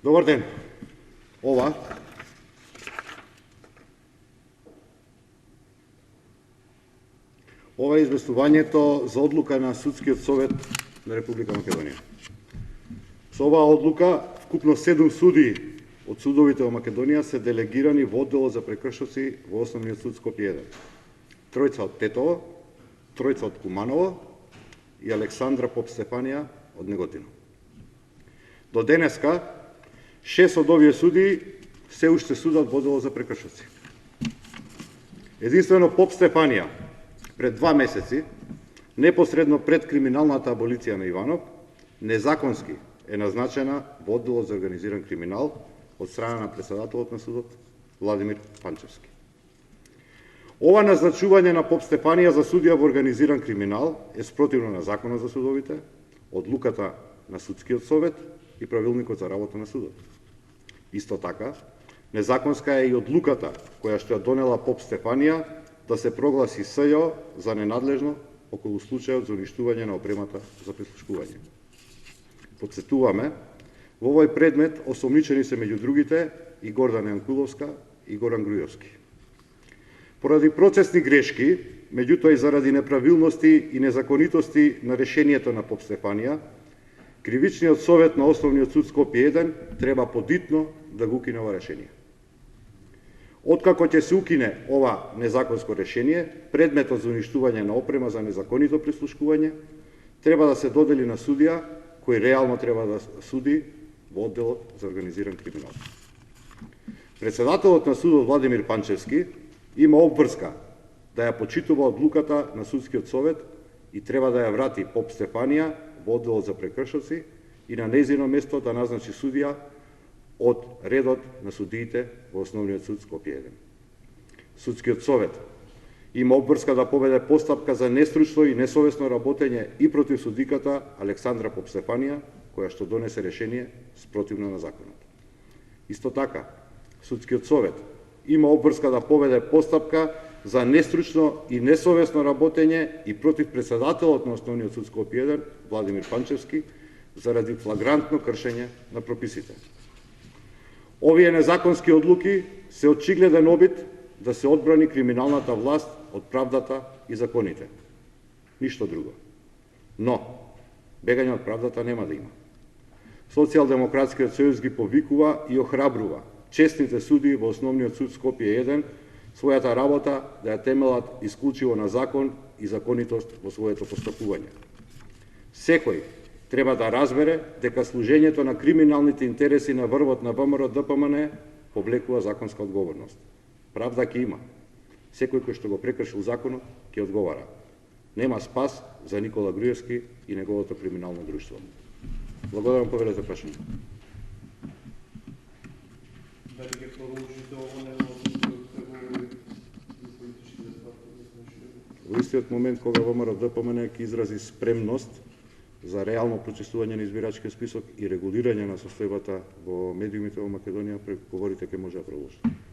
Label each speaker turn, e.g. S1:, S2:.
S1: Добар ден. Ова е известувањето за одлука на Судскиот совет на Република Македонија. Со оваа одлука вкупно 7 судии од судовите во Македонија се делегирани во одделот за прекршоци во Основниот суд Скопје 1. Тројца од Тетово, тројца од Куманово и Александра Попстефанија од Неготино. До денеска 6 од овие судии се уште судат во одделот за прекршоци. Единствено Попстефанија пред 2 месеци, непосредно пред криминалната аболиција на Иванов, незаконски е назначена во одделот за организиран криминал од страна на председателот на судот Владимир Панчевски. Ова назначување на Попстефанија за судија во организиран криминал е спротивно на Законот за судовите, одлуката на Судскиот совет и правилникот за работа на судот. Исто така, незаконска е и одлуката која што ја донела Попстефанија да се прогласи СЈО за ненадлежно околу случајот за уништување на опремата за прислушкување. Подсетуваме, во овој предмет осомничени се меѓу другите и Гордана Јанкуловска и Горан Грујовски. Поради процесни грешки, меѓутоа и заради неправилности и незаконитости на решението на Попстефанија, Кривичниот совет на Основниот суд Скопје 1 треба подитно да го укине ова решение. Откако ќе се укине ова незаконско решение, предметот за уништување на опрема за незаконито прислушкување треба да се додели на судија кој реално треба да суди во одделот за организиран криминал. Председателот на судот Владимир Панчевски има обврска да ја почитува одлуката на Судскиот совет и треба да ја врати Попстефанија во одделот за прекршоци и на нејзино место да назначи судија од редот на судиите во Основниот суд Скопје 1. Судскиот совет има обврска да поведе постапка за нестручно и несовесно работење и против судиката Александра Попстефанија, која што донесе решение спротивно на законот. Исто така, Судскиот совет има обврска да поведе постапка за нестручно и несовесно работење и против председателот на Основниот суд Скопје 1, Владимир Панчевски, заради флагрантно кршење на прописите. Овие незаконски одлуки се очигледен обид да се одбрани криминалната власт од правдата и законите. Ништо друго. Но, бегање од правдата нема да има. Социјалдемократскиот сојуз ги повикува и охрабрува честните судии во Основниот суд Скопје 1 својата работа да ја темелат исклучиво на закон и законитост во своето постапување. Секој треба да разбере дека служењето на криминалните интереси на врвот на ВМРО ДПМН повлекува законска одговорност. Правда ќе има. Секој кој што го прекршил законот ќе одговара. Нема спас за Никола Груевски и неговото криминално друштво. Благодарам, повелете прашање.
S2: Дали ќе продолжите ово неговото преговори за политичките партии?
S1: Во истиот момент кога ВМРО ДПМН ќе изрази спремност за реално прочистување на избирачкиот список и регулирање на состојбата во медиумите во Македонија, преговорите ќе може да продолжат.